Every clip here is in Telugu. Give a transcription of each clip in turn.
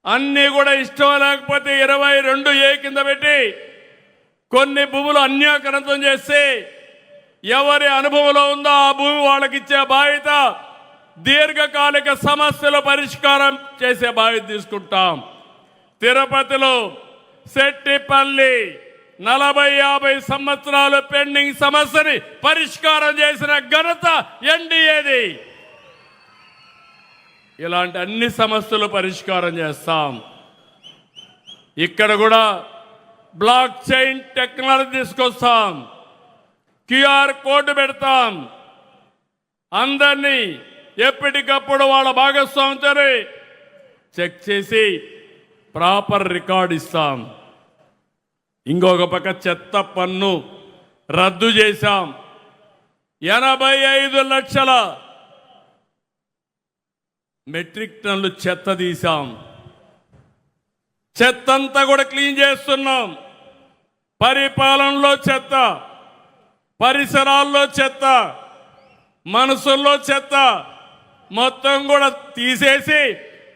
అన్నీ కూడా ఇష్టం లేకపోతే 22A కింద పెట్టి కొన్ని భూములు అన్యాక్రాంతం చేసి ఎవరి అనుభవంలో ఉందో ఆ భూమి వాళ్ళకి ఇచ్చే బాధ్యత, దీర్ఘకాలిక సమస్యల పరిష్కారం చేసే బాధ్యత తీసుకుంటాం. తిరుపతిలో సెట్టిపల్లి 40-50 సంవత్సరాలు పెండింగ్ సమస్యని పరిష్కారం చేసిన ఘనత ఎన్డీఏది. ఇలాంటి అన్ని సమస్యలు పరిష్కారం చేస్తాం. ఇక్కడ కూడా బ్లాక్ చైన్ టెక్నాలజీ తీసుకొస్తాం, క్యూఆర్ కోడ్ పెడతాం. అందరినీ ఎప్పటికప్పుడు వాళ్ళ భాగస్వామితో చెక్ చేసి ప్రాపర్ రికార్డ్ ఇస్తాం. ఇంకొక పక్క చెత్త పన్ను రద్దు చేశాం. 85 లక్షల మెట్రిక్ టన్నులు చెత్త తీసాం. చెత్త అంతా కూడా క్లీన్ చేస్తున్నాం. పరిపాలనలో చెత్త, పరిసరాల్లో చెత్త, మనసుల్లో చెత్త మొత్తం కూడా తీసేసి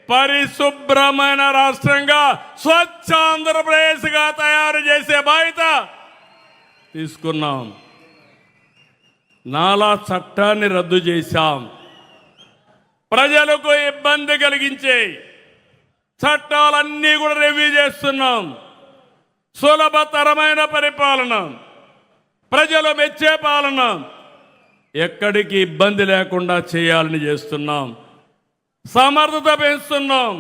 పరిశుభ్రమైన రాష్ట్రంగా స్వచ్ఛ ఆంధ్రప్రదేశ్గా తయారు చేసే బాధ్యత తీసుకున్నాం. నాలా చట్టాన్ని రద్దు చేశాం. ప్రజలకు ఇబ్బంది కలిగించే చట్టాలన్నీ కూడా రివ్యూ చేస్తున్నాం. సులభతరమైన పరిపాలన, ప్రజలు మెచ్చే పాలన, ఎక్కడికి ఇబ్బంది లేకుండా చేయాలని చేస్తున్నాం. సమర్థత పెంచుతున్నాం.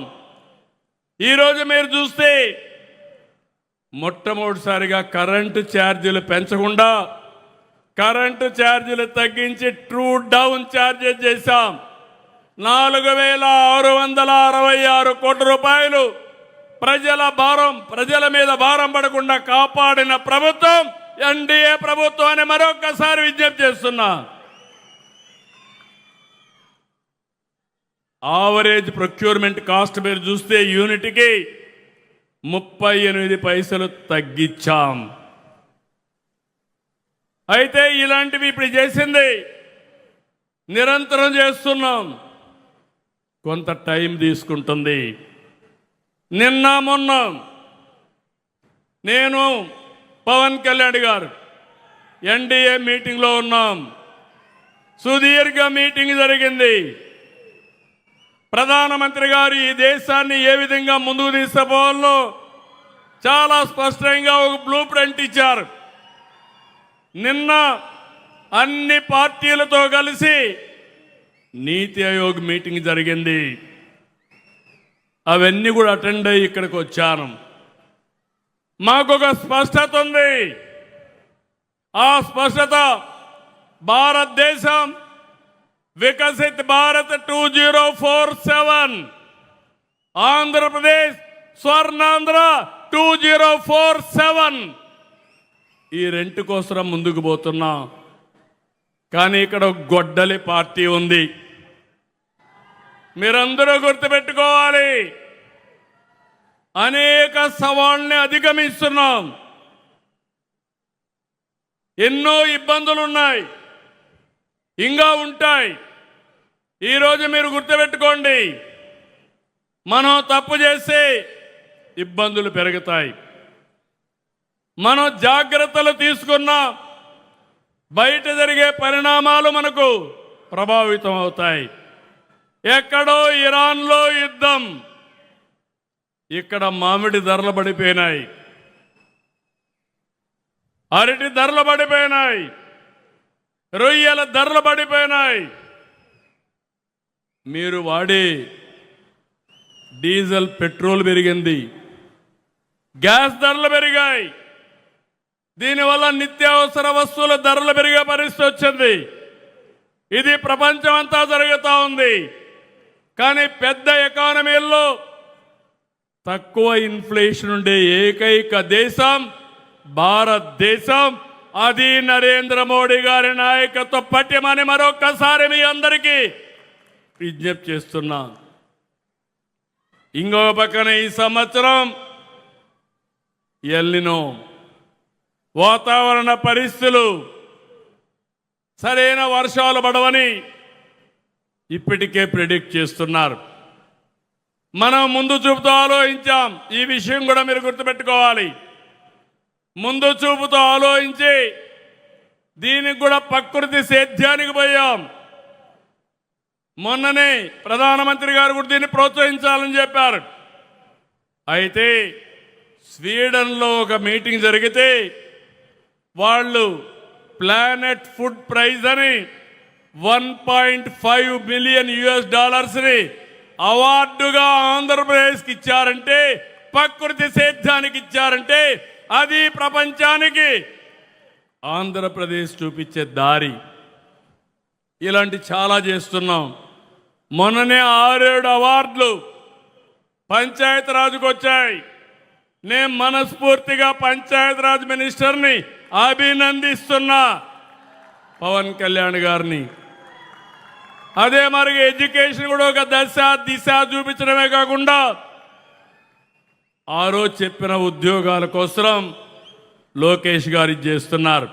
ఈరోజు మీరు చూస్తే మొట్టమొదటిసారిగా కరెంటు ఛార్జీలు పెంచకుండా కరెంటు ఛార్జీలు తగ్గించి ట్రూ డౌన్ ఛార్జెస్ చేశాం. 4,666 కోట్ల రూపాయలు ప్రజల మీద భారం పడకుండా కాపాడిన ప్రభుత్వం ఎన్డీఏ ప్రభుత్వాన్ని మరొకసారి విజ్ఞప్తి చేస్తున్నా. ఆవరేజ్ ప్రొక్యూర్మెంట్ కాస్ట్ మీరు చూస్తే యూనిట్కి 38 పైసలు తగ్గించాం. అయితే ఇలాంటివి ఇప్పుడు చేసింది నిరంతరం చేస్తున్నాం. కొంత టైం తీసుకుంటుంది. నిన్న మొన్న నేను పవన్ కళ్యాణ్ గారు ఎన్డీఏ మీటింగ్లో ఉన్నాం. సుదీర్ఘ మీటింగ్ జరిగింది. ప్రధానమంత్రి గారు ఈ దేశాన్ని ఏ విధంగా ముందుకు తీసుకుపోవాలో చాలా స్పష్టంగా ఒక బ్లూ ప్రింట్ ఇచ్చారు. నిన్న అన్ని పార్టీలతో కలిసి నీతి ఆయోగ్ మీటింగ్ జరిగింది. అవన్నీ కూడా అటెండ్ అయ్యి ఇక్కడికి వచ్చాను. మాకొక స్పష్టత ఉంది. ఆ స్పష్టత భారతదేశం వికసిత్ భారత్ 2047, ఆంధ్రప్రదేశ్ స్వర్ణాంధ్ర 2047 ఈ రెంట్ కోసం ముందుకు పోతున్నాం. కానీ ఇక్కడ గొడ్డలి పార్టీ ఉంది. మీరందరూ గుర్తుపెట్టుకోవాలి. అనేక సవాళ్ళని అధిగమిస్తున్నాం. ఎన్నో ఇబ్బందులు ఉన్నాయి, ఇంకా ఉంటాయి. ఈరోజు మీరు గుర్తుపెట్టుకోండి, మనం తప్పు చేస్తే ఇబ్బందులు పెరుగుతాయి. మనం జాగ్రత్తలు తీసుకున్నా బయట జరిగే పరిణామాలు మనకు ప్రభావితం అవుతాయి. ఎక్కడో ఇరాన్లో యుద్ధం, ఇక్కడ మామిడి ధరలు పడిపోయినాయి, అరటి ధరలు పడిపోయినాయి, రొయ్యల ధరలు పడిపోయినాయి. మీరు వాడే డీజిల్ పెట్రోల్ పెరిగింది, గ్యాస్ ధరలు పెరిగాయి. దీనివల్ల నిత్యావసర వస్తువుల ధరలు పెరిగే పరిస్థితి వచ్చింది. ఇది ప్రపంచం అంతా జరుగుతూ ఉంది. కానీ పెద్ద ఎకానమీల్లో తక్కువ ఇన్ఫ్లేషన్ ఉండే ఏకైక దేశం భారతదేశం. అది నరేంద్ర మోడీ గారి నాయకత్వ పట్యమని మరొక్కసారి మీ అందరికీ విజ్ఞప్తి చేస్తున్నా. ఇంకో పక్కన ఈ సంవత్సరం ఎల్నినో వాతావరణ పరిస్థితులు సరైన వర్షాలు పడవని ఇప్పటికే ప్రెడిక్ట్ చేస్తున్నారు. మనం ముందు చూపుతో ఆలోచించాం. ఈ విషయం కూడా మీరు గుర్తుపెట్టుకోవాలి. ముందు చూపుతో ఆలోచించి దీనికి కూడా ప్రకృతి సేద్యానికి పోయాం. మొన్ననే ప్రధానమంత్రి గారు కూడా దీన్ని ప్రోత్సహించాలని చెప్పారు. అయితే స్వీడన్లో ఒక మీటింగ్ జరిగితే వాళ్ళు ప్లానెట్ ఫుడ్ ప్రైజ్ అని $1.5 మిలియన్ అవార్డుగా ఆంధ్రప్రదేశ్కి ఇచ్చారంటే, ప్రకృతి సేద్యానికి ఇచ్చారంటే అది ప్రపంచానికి ఆంధ్రప్రదేశ్ చూపించే దారి. ఇలాంటి చాలా చేస్తున్నాం. మొన్ననే 6-7 అవార్డులు పంచాయతీరాజ్కి వచ్చాయి. నేను మనస్ఫూర్తిగా పంచాయతీరాజ్ మినిస్టర్ని అభినందిస్తున్నా, పవన్ కళ్యాణ్ గారిని. అదే మరి ఎడ్యుకేషన్ కూడా ఒక దిశ చూపించడమే కాకుండా ఆ రోజు చెప్పిన ఉద్యోగాల కోసం లోకేష్ గారు చేస్తున్నారు.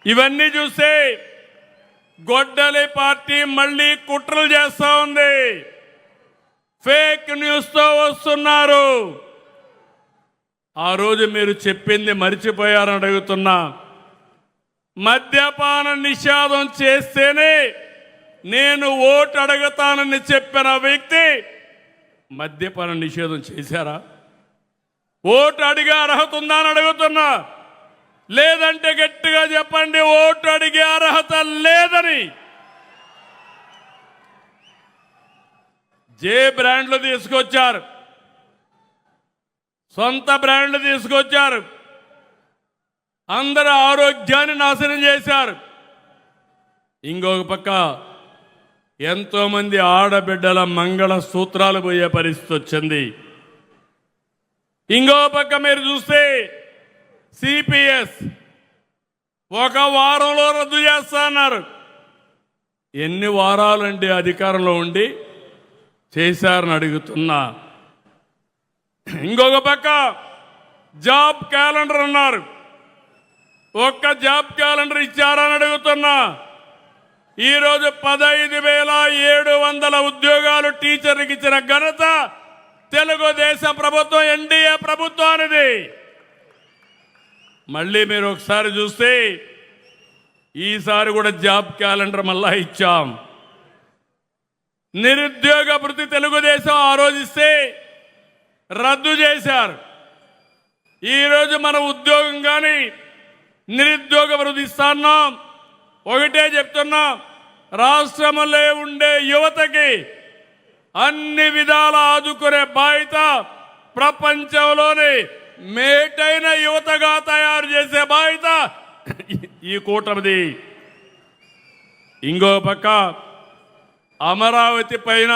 ఇవన్నీ చూస్తే గొడ్డలి పార్టీ మళ్ళీ కుట్రలు చేస్తా ఉంది. ఫేక్ న్యూస్తో వస్తున్నారు. ఆ రోజు మీరు చెప్పింది మర్చిపోయారని అడుగుతున్నా. మద్యపాన నిషేధం చేస్తేనే నేను ఓటు అడుగుతానని చెప్పిన వ్యక్తి మద్యపాన నిషేధం చేశారా? ఓటు అడిగే అర్హత ఉందా అని అడుగుతున్నా. లేదంటే గట్టిగా చెప్పండి, ఓటు అడిగే అర్హత లేదని. జే బ్రాండ్లు తీసుకొచ్చారు, సొంత బ్రాండ్లు తీసుకొచ్చారు, అందరి ఆరోగ్యాన్ని నాశనం చేశారు. ఇంకొక పక్క ఎంతో మంది ఆడబిడ్డల మంగళ సూత్రాలు పోయే పరిస్థితి వచ్చింది. ఇంకో పక్క మీరు చూస్తే సిపిఎస్ ఒక వారంలో రద్దు చేస్తా అన్నారు. ఎన్ని వారాలండి అధికారంలో ఉండి చేశారని అడుగుతున్నా. ఇంకొక పక్క జాబ్ క్యాలెండర్ అన్నారు. ఒక్క జాబ్ క్యాలెండర్ ఇచ్చారని అడుగుతున్నా. ఈరోజు 15,700 ఉద్యోగాలు టీచర్లకు ఇచ్చిన ఘనత తెలుగుదేశం ప్రభుత్వం, ఎన్డీఏ ప్రభుత్వానిది. మళ్ళీ మీరు ఒకసారి చూస్తే ఈసారి కూడా జాబ్ క్యాలెండర్ మళ్ళా ఇచ్చాం. నిరుద్యోగ భృతి తెలుగుదేశం ఆ రోజు ఇస్తే రద్దు చేశారు. ఈరోజు మన ఉద్యోగం కానీ నిరుద్యోగ భృతి ఇస్తున్నాం. ఒకటే చెప్తున్నా, రాష్ట్రంలో ఉండే యువతకి అన్ని విధాల ఆదుకునే బాధ్యత ప్రపంచంలోని మేటైన యువతగా తయారు చేసే బాధ్యత ఈ కూటమిది. ఇంకో పక్క అమరావతి పైన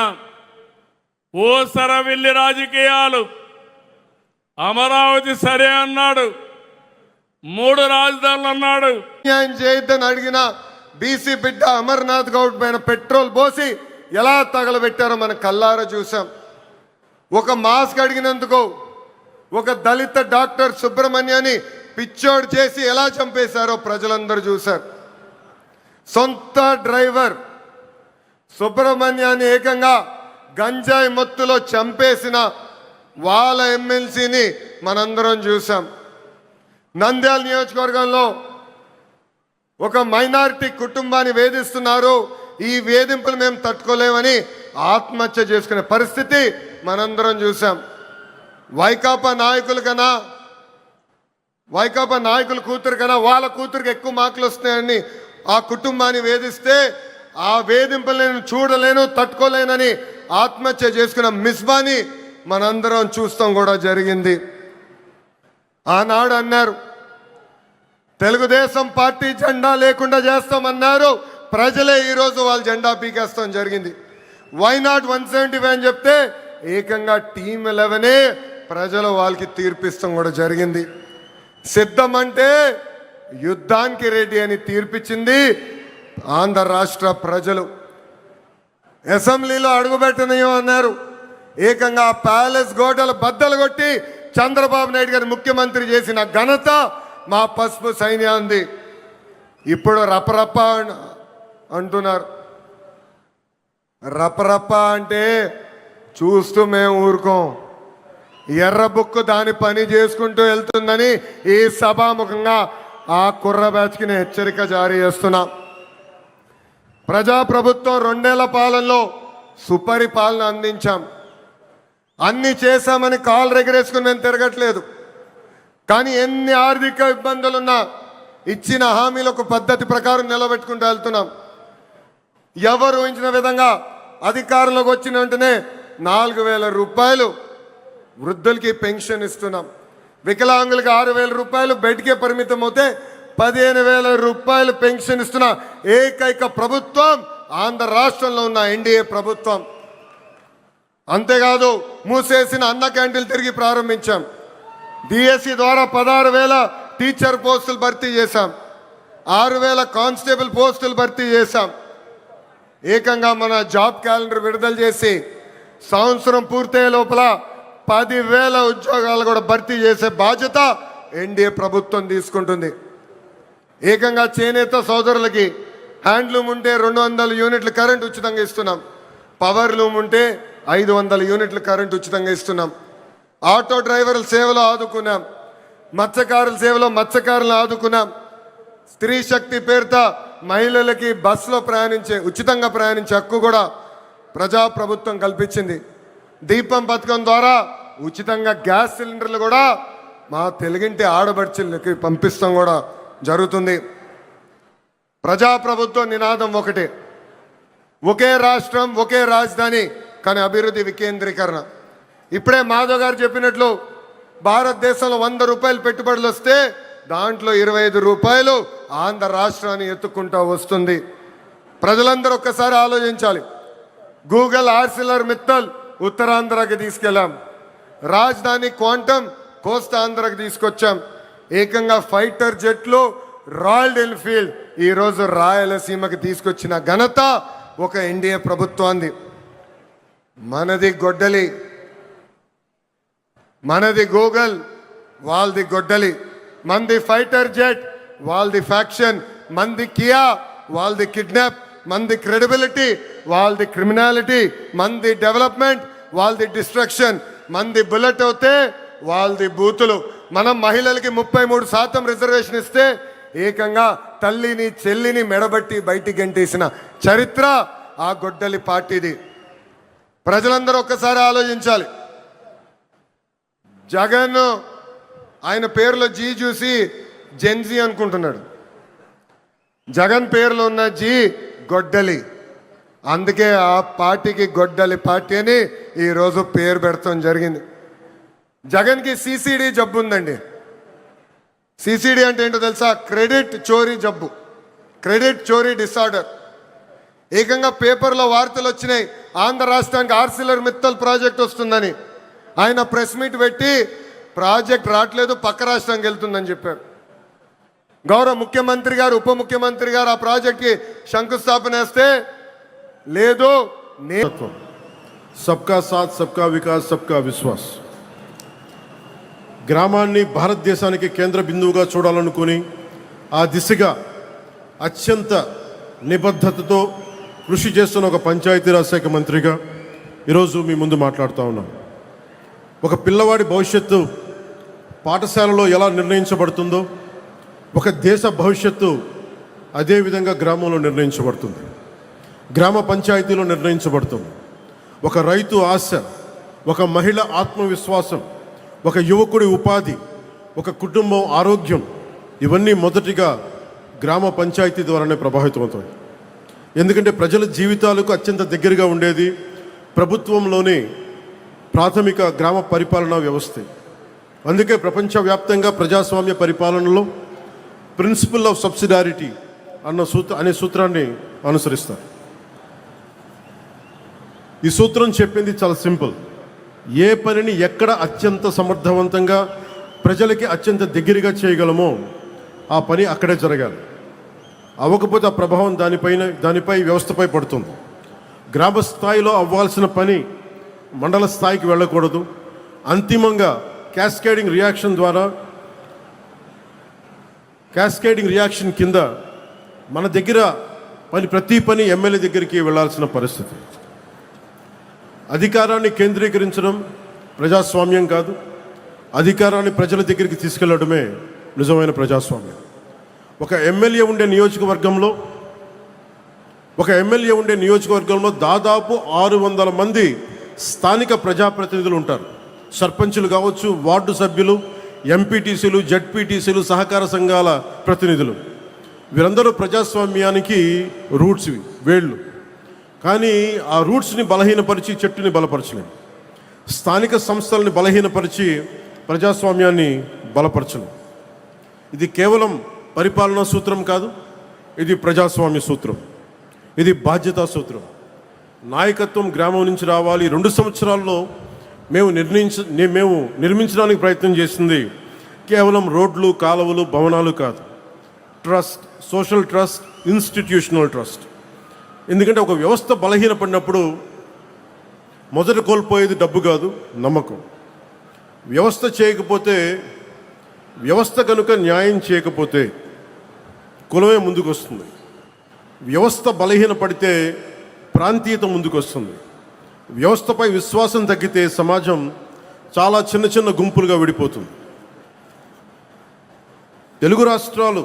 ఓసరవిల్లి రాజకీయాలు. అమరావతి సరే అన్నాడు, 3 రాజధానులు అన్నాడు. న్యాయం చేయొద్దని అడిగిన బీసీ బిడ్డ అమర్నాథ్ గౌడ్ పైన పెట్రోల్ పోసి ఎలా తగలబెట్టారో మనం కల్లారా చూసాం. ఒక మాస్క్ అడిగినందుకు ఒక దళిత డాక్టర్ సుబ్రహ్మణ్యాన్ని పిచ్చోడు చేసి ఎలా చంపేశారో ప్రజలందరూ చూశారు. సొంత డ్రైవర్ సుబ్రహ్మణ్యాన్ని ఏకంగా గంజాయి మత్తులో చంపేసిన వాళ్ళ ఎమ్మెల్సీని మనందరం చూసాం. నంద్యాల నియోజకవర్గంలో ఒక మైనారిటీ కుటుంబాన్ని వేధిస్తున్నారు. ఈ వేధింపులు మేము తట్టుకోలేమని ఆత్మహత్య చేసుకునే పరిస్థితి మనందరం చూసాం. వైకాపా నాయకుల కూతురు కన్నా వాళ్ళ కూతురికి ఎక్కువ మార్కులు వస్తాయని ఆ కుటుంబాన్ని వేధిస్తే, ఆ వేధింపులు నేను చూడలేను, తట్టుకోలేనని ఆత్మహత్య చేసుకున్న మిస్బాని మనందరం చూస్తాం కూడా జరిగింది. ఆనాడు అన్నారు తెలుగుదేశం పార్టీ జెండా లేకుండా చేస్తామన్నారు. ప్రజలే ఈరోజు వాళ్ళ జెండా పీకేస్తాం జరిగింది. వై నాట్ 175 అని చెప్తే ఏకంగా టీమ్ 11 ప్రజలు వాళ్ళకి తీర్పిస్తాం కూడా జరిగింది. సిద్ధం అంటే యుద్ధానికి రెడీ అని తీర్పిచ్చింది ఆంధ్ర రాష్ట్ర ప్రజలు. అసెంబ్లీలో అడుగుపెట్టనీయం అన్నారు. ఏకంగా ప్యాలెస్ గోడలు బద్దలు కొట్టి చంద్రబాబు నాయుడు గారు ముఖ్యమంత్రి చేసిన ఘనత మా పసుపు సైన్యాన్ని. ఇప్పుడు రపరప్ప అంటున్నారు. రపరప్ప అంటే చూస్తూ మేము ఊరుకోం. ఎర్ర బుక్కు దాని పని చేసుకుంటూ వెళ్తుందని ఈ సభాముఖంగా ఆ కుర్ర బ్యాచ్కి నేను హెచ్చరిక జారీ చేస్తున్నా. ప్రజాప్రభుత్వం 2 ఏళ్ల పాలనలో సుపరిపాలన అందించాం. అన్ని చేశామని కాలు రెగరేసుకుని మేము తిరగట్లేదు. కానీ ఎన్ని ఆర్థిక ఇబ్బందులున్నా ఇచ్చిన హామీలకు పద్ధతి ప్రకారం నిలబెట్టుకుంటూ వెళ్తున్నాం. ఎవరు ఊహించిన విధంగా అధికారంలోకి వచ్చిన వెంటనే 4,000 రూపాయలు వృద్ధులకి పెన్షన్ ఇస్తున్నాం. వికలాంగులకి 6,000 రూపాయలు బెడ్కే పరిమితం అవుతే 15,000 రూపాయలు పెన్షన్ ఇస్తున్న ఏకైక ప్రభుత్వం ఆంధ్ర రాష్ట్రంలో ఉన్న ఎన్డీఏ ప్రభుత్వం. అంతేకాదు మూసేసిన అన్న క్యాంటీన్లు తిరిగి ప్రారంభించాం. డిఎస్సి ద్వారా 16,000 టీచర్ పోస్టులు భర్తీ చేశాం. 6,000 కానిస్టేబుల్ పోస్టులు భర్తీ చేశాం. ఏకంగా మన జాబ్ క్యాలెండర్ విడుదల చేసి సంవత్సరం పూర్తయ్యే లోపల 10,000 ఉద్యోగాలు కూడా భర్తీ చేసే బాధ్యత ఎన్డీఏ ప్రభుత్వం తీసుకుంటుంది. ఏకంగా చేనేత సోదరులకి హ్యాండ్లూమ్ ఉంటే 200 యూనిట్లు కరెంట్ ఉచితంగా ఇస్తున్నాం. పవర్ లూమ్ ఉంటే 500 యూనిట్లు కరెంట్ ఉచితంగా ఇస్తున్నాం. ఆటో డ్రైవర్ల సేవలో ఆదుకున్నాం. మత్స్యకారుల సేవలో మత్స్యకారులను ఆదుకున్నాం. స్త్రీ శక్తి పేరుతో మహిళలకి బస్సులో ఉచితంగా ప్రయాణించే హక్కు కూడా ప్రజాప్రభుత్వం కల్పించింది. దీపం పథకం ద్వారా ఉచితంగా గ్యాస్ సిలిండర్లు కూడా మా తెలుగింటి ఆడబడుచులకి పంపిస్తాం కూడా జరుగుతుంది. ప్రజాప్రభుత్వం నినాదం ఒకటే, ఒకే రాష్ట్రం ఒకే రాజధాని, కానీ అభివృద్ధి వికేంద్రీకరణ. ఇప్పుడే మాధవ్ గారు చెప్పినట్లు భారతదేశంలో 100 రూపాయలు పెట్టుబడులు వస్తే దాంట్లో 25 రూపాయలు ఆంధ్ర రాష్ట్రాన్ని ఎత్తుకుంటూ వస్తుంది. ప్రజలందరూ ఒక్కసారి ఆలోచించాలి. గూగుల్ ఆర్సిలర్ మిత్తల్ ఉత్తరాంధ్రకి తీసుకెళ్ళాం. రాజధాని క్వాంటమ్ కోస్తాంధ్రకి తీసుకొచ్చాం. ఏకంగా ఫైటర్ జెట్లు రాయల్ ఎన్ఫీల్డ్ ఈరోజు రాయలసీమకి తీసుకొచ్చిన ఘనత ఒక ఎన్డీఏ ప్రభుత్వాన్ని. మనది గొడ్డలి, మనది గూగుల్, వాళ్ళది గొడ్డలి. మంది ఫైటర్ జెట్, వాళ్ళది ఫ్యాక్షన్. మంది కియా, వాళ్ళది కిడ్నాప్. మంది క్రెడిబిలిటీ, వాళ్ళది క్రిమినాలిటీ. మంది డెవలప్మెంట్, వాళ్ళది డిస్ట్రక్షన్. మంది బుల్లెట్ అవుతే వాళ్ళది బూతులు. మనం మహిళలకి 33% రిజర్వేషన్ ఇస్తే ఏకంగా తల్లిని చెల్లిని మెడబట్టి బయటికి గంటేసిన చరిత్ర ఆ గొడ్డలి పార్టీది. ప్రజలందరూ ఒక్కసారి ఆలోచించాలి. జగన్ ఆయన పేరులో జీ చూసి జెన్జీ అనుకుంటున్నాడు. జగన్ పేరులో ఉన్న జీ గొడ్డలి. అందుకే ఆ పార్టీకి గొడ్డలి పార్టీ అని ఈరోజు పేరు పెడతాం జరిగింది. జగన్కి సిసిడి జబ్బు ఉందండి. సిసిడి అంటే ఏంటో తెలుసా? క్రెడిట్ చోరీ జబ్బు, క్రెడిట్ చోరీ డిసార్డర్. ఏకంగా పేపర్లో వార్తలు వచ్చినాయి, ఆంధ్ర రాష్ట్రానికి ఆర్సిలర్ మిత్తల్ ప్రాజెక్ట్ వస్తుందని. ఆయన ప్రెస్ మీట్ పెట్టి ప్రాజెక్ట్ రావట్లేదు, పక్క రాష్ట్రానికి వెళ్తుందని చెప్పారు. గౌరవ ముఖ్యమంత్రి గారు, ఉప ముఖ్యమంత్రి గారు ఆ ప్రాజెక్ట్కి శంకుస్థాపన వేస్తే లేదు, సబ్కా సాత్ సబ్కా వికాస్ సబ్కా విశ్వాస్. గ్రామాన్ని భారతదేశానికి కేంద్ర బిందువుగా చూడాలనుకుని ఆ దిశగా అత్యంత నిబద్ధతతో కృషి చేస్తున్న ఒక పంచాయతీరాజ్ శాఖ మంత్రిగా ఈరోజు మీ ముందు మాట్లాడుతూ ఉన్నాం. ఒక పిల్లవాడి భవిష్యత్తు పాఠశాలలో ఎలా నిర్ణయించబడుతుందో ఒక దేశ భవిష్యత్తు అదేవిధంగా గ్రామంలో నిర్ణయించబడుతుంది, గ్రామ పంచాయతీలో నిర్ణయించబడుతుంది. ఒక రైతు ఆశ, ఒక మహిళ ఆత్మవిశ్వాసం, ఒక యువకుడి ఉపాధి, ఒక కుటుంబం ఆరోగ్యం, ఇవన్నీ మొదటిగా గ్రామ పంచాయతీ ద్వారానే ప్రభావితమవుతాయి. ఎందుకంటే ప్రజల జీవితాలకు అత్యంత దగ్గరగా ఉండేది ప్రభుత్వంలోని ప్రాథమిక గ్రామ పరిపాలనా వ్యవస్థ. అందుకే ప్రపంచవ్యాప్తంగా ప్రజాస్వామ్య పరిపాలనలో ప్రిన్సిపల్ ఆఫ్ సబ్సిడారిటీ అనే సూత్రాన్ని అనుసరిస్తారు. ఈ సూత్రం చెప్పింది చాలా సింపుల్. ఏ పనిని ఎక్కడ అత్యంత సమర్థవంతంగా ప్రజలకి అత్యంత దగ్గరగా చేయగలమో ఆ పని అక్కడే జరగాలి. అవ్వకపోతే ఆ ప్రభావం దానిపై వ్యవస్థపై పడుతుంది. గ్రామ స్థాయిలో అవ్వాల్సిన పని మండల స్థాయికి వెళ్ళకూడదు. అంతిమంగా క్యాస్కేడింగ్ రియాక్షన్ కింద మన దగ్గర ప్రతి పని ఎమ్మెల్యే దగ్గరికి వెళ్ళాల్సిన పరిస్థితి. అధికారాన్ని కేంద్రీకరించడం ప్రజాస్వామ్యం కాదు, అధికారాన్ని ప్రజల దగ్గరికి తీసుకెళ్లడమే నిజమైన ప్రజాస్వామ్యం. ఒక ఎమ్మెల్యే ఉండే నియోజకవర్గంలో దాదాపు 600 మంది స్థానిక ప్రజాప్రతినిధులు ఉంటారు. సర్పంచులు కావచ్చు, వార్డు సభ్యులు, ఎంపీటీసీలు, జడ్పీటీసీలు, సహకార సంఘాల ప్రతినిధులు. వీరందరూ ప్రజాస్వామ్యానికి రూట్స్, వేళ్ళు. కానీ ఆ రూట్స్ని బలహీనపరిచి చెట్టుని బలపరచలేము. స్థానిక సంస్థలని బలహీనపరిచి ప్రజాస్వామ్యాన్ని బలపరచలేము. ఇది కేవలం పరిపాలనా సూత్రం కాదు, ఇది ప్రజాస్వామ్య సూత్రం, ఇది బాధ్యతా సూత్రం. నాయకత్వం గ్రామం నుంచి రావాలి. 2 సంవత్సరాల్లో మేము నిర్మించడానికి ప్రయత్నం చేసింది కేవలం రోడ్లు, కాలువలు, భవనాలు కాదు. Trust, social trust, institutional trust. ఎందుకంటే ఒక వ్యవస్థ బలహీనపడినప్పుడు మొదట కోల్పోయేది డబ్బు కాదు, నమ్మకం. వ్యవస్థ కనుక న్యాయం చేయకపోతే కులమే ముందుకు వస్తుంది. వ్యవస్థ బలహీనపడితే ప్రాంతీయత ముందుకు వస్తుంది. వ్యవస్థపై విశ్వాసం తగ్గితే సమాజం చాలా చిన్న చిన్న గుంపులుగా విడిపోతుంది. తెలుగు రాష్ట్రాలు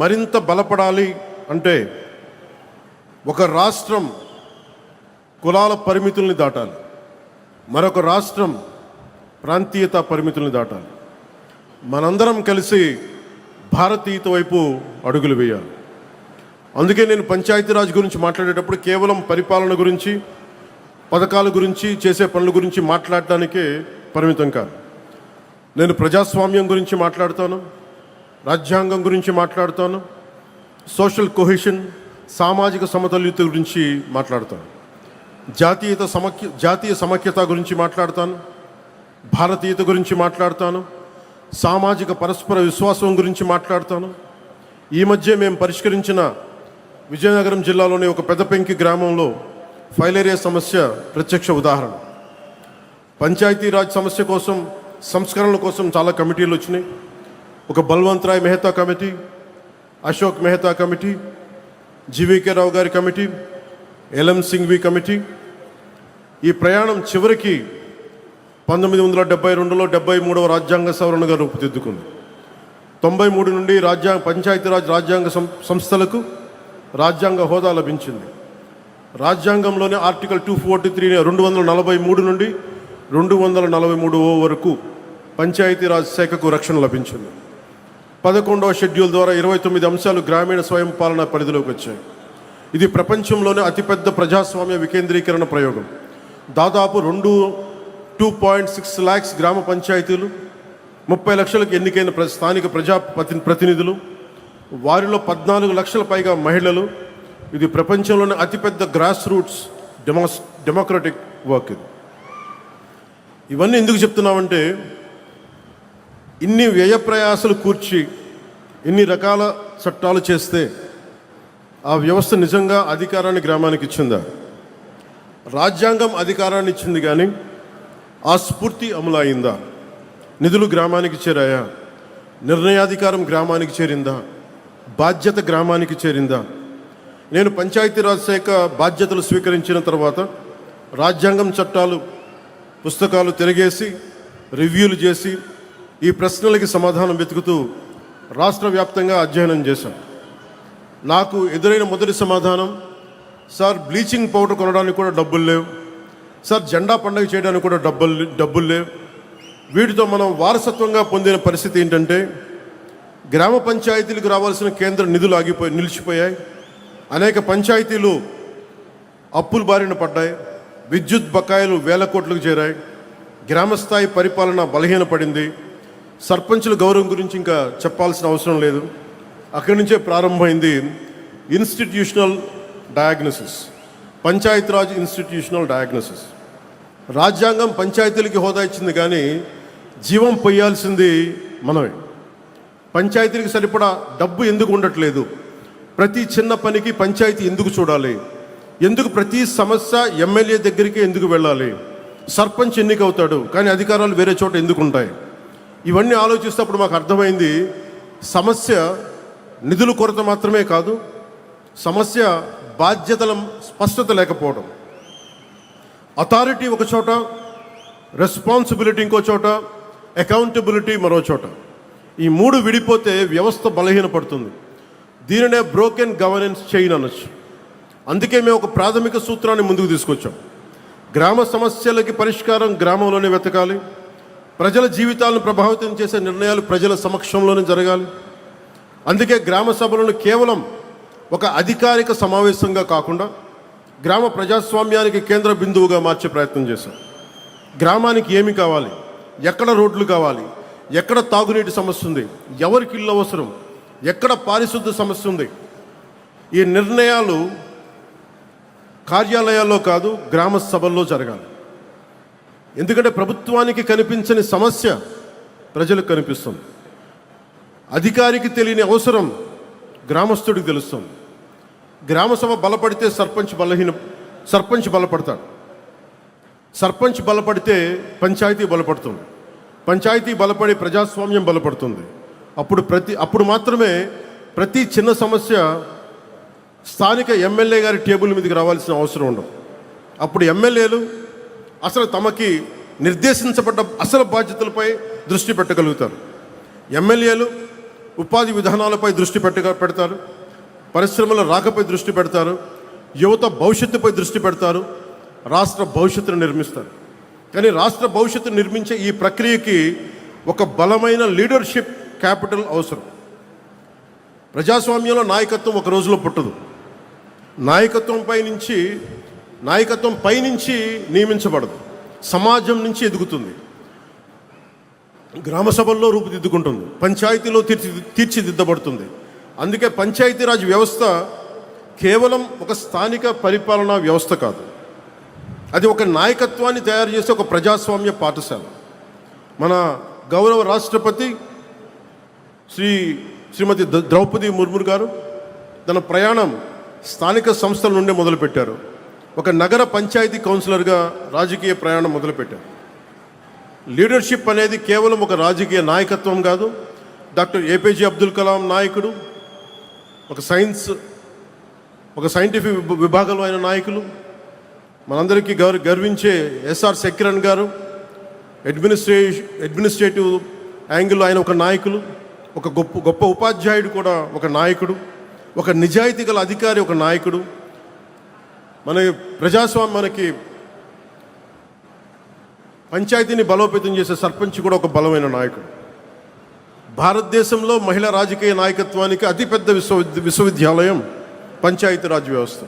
మరింత బలపడాలి అంటే ఒక రాష్ట్రం కులాల పరిమితుల్ని దాటాలి, మరొక రాష్ట్రం ప్రాంతీయత పరిమితుల్ని దాటాలి. మనందరం కలిసి భారతీయత వైపు అడుగులు వేయాలి. అందుకే నేను పంచాయతీరాజ్ గురించి మాట్లాడేటప్పుడు కేవలం పరిపాలన గురించి, పథకాల గురించి, చేసే పనుల గురించి మాట్లాడటానికే పరిమితం కాదు. నేను ప్రజాస్వామ్యం గురించి మాట్లాడతాను, రాజ్యాంగం గురించి మాట్లాడతాను, సోషల్ కొహెషన్, సామాజిక సమతుల్యత గురించి మాట్లాడతాను, జాతీయ సమైక్యత గురించి మాట్లాడతాను, భారతీయత గురించి మాట్లాడతాను, సామాజిక పరస్పర విశ్వాసం గురించి మాట్లాడతాను. ఈ మధ్య మేము పరిష్కరించిన విజయనగరం జిల్లాలోని ఒక పెద్దపెంకి గ్రామంలో ఫైలేరియా సమస్య ప్రత్యక్ష ఉదాహరణ. పంచాయతీరాజ్ సమస్య కోసం, సంస్కరణల కోసం చాలా కమిటీలు వచ్చినాయి. ఒక Balwant Rai Mehta committee, Ashok Mehta committee, GVK Rao గారి కమిటీ, ఎల్ఎం సింఘ్వి కమిటీ. ఈ ప్రయాణం చివరికి 1972లో 73వ రాజ్యాంగ సవరణగా రూపుదిద్దుకుంది. 93 నుండి పంచాయతీరాజ్ రాజ్యాంగ సంస్థలకు రాజ్యాంగ హోదా లభించింది. రాజ్యాంగంలోని ఆర్టికల్ 243 243 నుండి 243 వరకు పంచాయతీరాజ్ శాఖకు రక్షణ లభించింది. 11వ షెడ్యూల్ ద్వారా 29 అంశాలు గ్రామీణ స్వయం పాలన పరిధిలోకి వచ్చాయి. ఇది ప్రపంచంలోనే అతిపెద్ద ప్రజాస్వామ్య వికేంద్రీకరణ ప్రయోగం. దాదాపు 2.6 lakhs గ్రామ పంచాయతీలు, 30 లక్షలకు ఎన్నికైన స్థానిక ప్రతినిధులు, వారిలో 14 లక్షల పైగా మహిళలు. ఇది ప్రపంచంలోనే అతిపెద్ద గ్రాస్ రూట్స్ డెమోక్రటిక్ వర్క్. ఇవన్నీ ఎందుకు చెప్తున్నామంటే, ఇన్ని వ్యయ ప్రయాసలు కూర్చి ఇన్ని రకాల చట్టాలు చేస్తే ఆ వ్యవస్థ నిజంగా అధికారాన్ని గ్రామానికి ఇచ్చిందా? రాజ్యాంగం అధికారాన్ని ఇచ్చింది, కానీ ఆ స్ఫూర్తి అమలు అయిందా? నిధులు గ్రామానికి చేరాయా? నిర్ణయాధికారం గ్రామానికి చేరిందా? బాధ్యత గ్రామానికి చేరిందా? నేను పంచాయతీరాజ్ శాఖ బాధ్యతలు స్వీకరించిన తర్వాత రాజ్యాంగం చట్టాలు పుస్తకాలు తిరిగేసి రివ్యూలు చేసి ఈ ప్రశ్నలకి సమాధానం వెతుకుతూ రాష్ట్ర వ్యాప్తంగా అధ్యయనం చేశాను. నాకు ఎదురైన మొదటి సమాధానం, సార్ బ్లీచింగ్ పౌడర్ కొనడానికి కూడా డబ్బులు లేవు, సార్ జెండా పండుగ చేయడానికి కూడా డబ్బులు లేవు. వీటితో మనం వారసత్వంగా పొందిన పరిస్థితి ఏంటంటే, గ్రామ పంచాయతీలకు రావాల్సిన కేంద్ర నిధులు నిలిచిపోయాయి. అనేక పంచాయతీలు అప్పుల బారిన పడ్డాయి. విద్యుత్ బకాయిలు 1000 కోట్లకు చేరాయి. గ్రామస్థాయి పరిపాలన బలహీనపడింది. సర్పంచుల గౌరవం గురించి ఇంకా చెప్పాల్సిన అవసరం లేదు. అక్కడి నుంచే ప్రారంభమైంది institutional diagnosis, Panchayati Raj institutional diagnosis. రాజ్యాంగం పంచాయతీలకి హోదా ఇచ్చింది, కానీ జీవం పొయ్యాల్సింది మనమే. పంచాయతీలకు సరిపడా డబ్బు ఎందుకు ఉండట్లేదు? ప్రతి చిన్న పనికి పంచాయతీ ఎందుకు చూడాలి? ఎందుకు ప్రతి సమస్య ఎమ్మెల్యే దగ్గరికి ఎందుకు వెళ్ళాలి? సర్పంచ్ ఎన్నికవుతాడు, కానీ అధికారాలు వేరే చోట ఎందుకు ఉంటాయి? ఇవన్నీ ఆలోచిస్తేప్పుడు మాకు అర్థమైంది, సమస్య నిధుల కొరత మాత్రమే కాదు, సమస్య బాధ్యతల స్పష్టత లేకపోవడం. అథారిటీ ఒక చోట, రెస్పాన్సిబిలిటీ ఇంకో చోట, అకౌంటబిలిటీ మరో చోట. ఈ మూడు విడిపోతే వ్యవస్థ బలహీనపడుతుంది. దీనినే బ్రోకెన్ గవర్నెన్స్ చైన్ అనొచ్చు. అందుకే మేము ఒక ప్రాథమిక సూత్రాన్ని ముందుకు తీసుకొచ్చాం. గ్రామ సమస్యలకి పరిష్కారం గ్రామంలోనే వెతకాలి. ప్రజల జీవితాలను ప్రభావితం చేసే నిర్ణయాలు ప్రజల సమక్షంలోనే జరగాలి. అందుకే గ్రామ సభలను కేవలం ఒక అధికారిక సమావేశంగా కాకుండా గ్రామ ప్రజాస్వామ్యానికి కేంద్ర బిందువుగా మార్చే ప్రయత్నం చేశాం. గ్రామానికి ఏమి కావాలి, ఎక్కడ రోడ్లు కావాలి, ఎక్కడ తాగునీటి సమస్య ఉంది, ఎవరికి ఇల్లు అవసరం, ఎక్కడ పారిశుద్ధ సమస్య ఉంది, ఈ నిర్ణయాలు కార్యాలయాల్లో కాదు, గ్రామ సభల్లో జరగాలి. ఎందుకంటే ప్రభుత్వానికి కనిపించని సమస్య ప్రజలకు కనిపిస్తుంది. అధికారికి తెలియని అవసరం గ్రామస్తుడికి తెలుస్తుంది. గ్రామ సభ బలపడితే సర్పంచ్ బలపడతాడు. సర్పంచ్ బలపడితే పంచాయతీ బలపడుతుంది. పంచాయతీ బలపడి ప్రజాస్వామ్యం బలపడుతుంది. అప్పుడు మాత్రమే ప్రతి చిన్న సమస్య స్థానిక ఎమ్మెల్యే గారి టేబుల్ మీదకి రావాల్సిన అవసరం ఉండదు. అప్పుడు ఎమ్మెల్యేలు అసలు తమకి నిర్దేశించబడ్డ అసలు బాధ్యతలపై దృష్టి పెట్టగలుగుతారు. ఎమ్మెల్యేలు ఉపాధి విధానాలపై దృష్టి పెడతారు, పరిశ్రమల రాకపై దృష్టి పెడతారు, యువత భవిష్యత్తుపై దృష్టి పెడతారు, రాష్ట్ర భవిష్యత్తును నిర్మిస్తారు. కానీ రాష్ట్ర భవిష్యత్తు నిర్మించే ఈ ప్రక్రియకి ఒక బలమైన లీడర్షిప్ క్యాపిటల్ అవసరం. ప్రజాస్వామ్యంలో నాయకత్వం ఒక రోజులో పుట్టదు. నాయకత్వం పైనుంచి నియమించబడదు, సమాజం నుంచి ఎదుగుతుంది. గ్రామ సభల్లో రూపుదిద్దుకుంటుంది, పంచాయతీలో తీర్చిదిద్దబడుతుంది. అందుకే పంచాయతీరాజ్ వ్యవస్థ కేవలం ఒక స్థానిక పరిపాలనా వ్యవస్థ కాదు, అది ఒక నాయకత్వాన్ని తయారు చేసే ఒక ప్రజాస్వామ్య పాఠశాల. మన గౌరవ రాష్ట్రపతి శ్రీమతి ద్రౌపది ముర్ము గారు తన ప్రయాణం స్థానిక సంస్థల నుండి మొదలుపెట్టారు. ఒక నగర పంచాయతీ కౌన్సిలర్గా రాజకీయ ప్రయాణం మొదలుపెట్టారు. లీడర్షిప్ అనేది కేవలం ఒక రాజకీయ నాయకత్వం కాదు. డాక్టర్ ఏపీజే అబ్దుల్ కలాం నాయకుడు, ఒక సైంటిఫిక్ విభాగంలో ఆయన నాయకులు, మనందరికీ గర్వించే ఎస్ఆర్ సెక్కిరణ్ గారు, అడ్మినిస్ట్రేటివ్ యాంగిల్లో ఆయన ఒక నాయకులు, ఒక గొప్ప ఉపాధ్యాయుడు కూడా ఒక నాయకుడు, ఒక నిజాయితీ గల అధికారి ఒక నాయకుడు. మనకి పంచాయతీని బలోపేతం చేసే సర్పంచ్ కూడా ఒక బలమైన నాయకుడు. భారతదేశంలో మహిళా రాజకీయ నాయకత్వానికి అతిపెద్ద విశ్వవిద్యాలయం పంచాయతీరాజ్ వ్యవస్థ.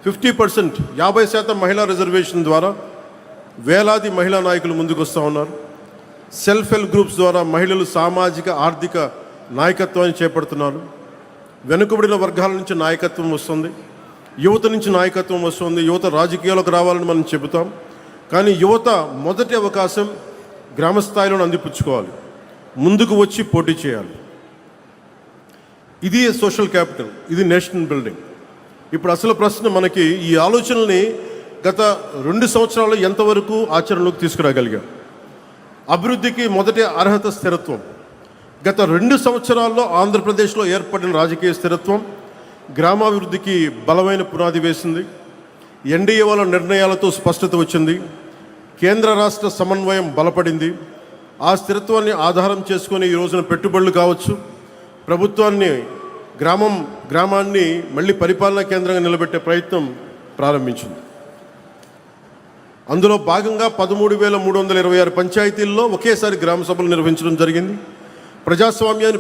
50% 50% మహిళా రిజర్వేషన్ ద్వారా వేలాది మహిళా నాయకులు ముందుకు వస్తూ ఉన్నారు. సెల్ఫ్ హెల్ప్ గ్రూప్స్ ద్వారా మహిళలు సామాజిక ఆర్థిక నాయకత్వాన్ని చేపడుతున్నారు. వెనుకబడిన వర్గాల నుంచి నాయకత్వం వస్తుంది, యువత నుంచి నాయకత్వం వస్తుంది. యువత రాజకీయాలకు రావాలని మనం చెబుతాం, కానీ యువత మొదటి అవకాశం గ్రామ స్థాయిలో అందిపుచ్చుకోవాలి, ముందుకు వచ్చి పోటీ చేయాలి. ఇది సోషల్ క్యాపిటల్, ఇది నేషనల్ బిల్డింగ్. ఇప్పుడు అసలు ప్రశ్న, మనకి ఈ ఆలోచనల్ని గత 2 సంవత్సరాలు ఎంతవరకు ఆచరణలోకి తీసుకురాగలిగాం? అభివృద్ధికి మొదటి అర్హత స్థిరత్వం. గత 2 సంవత్సరాల్లో ఆంధ్రప్రదేశ్లో ఏర్పడిన రాజకీయ స్థిరత్వం గ్రామాభివృద్ధికి బలమైన పునాది వేసింది. ఎన్డీఏ వాళ్ళ నిర్ణయాలతో స్పష్టత వచ్చింది, కేంద్ర రాష్ట్ర సమన్వయం బలపడింది. ఆ స్థిరత్వాన్ని ఆధారం చేసుకొని ఈ రోజున పెట్టుబడులు కావచ్చు, ప్రభుత్వాన్ని గ్రామాన్ని మళ్ళీ పరిపాలనా కేంద్రంగా నిలబెట్టే ప్రయత్నం ప్రారంభించింది. అందులో భాగంగా 13,326 పంచాయతీల్లో ఒకేసారి గ్రామ సభలు నిర్వహించడం జరిగింది. ప్రజాస్వామ్యాన్ని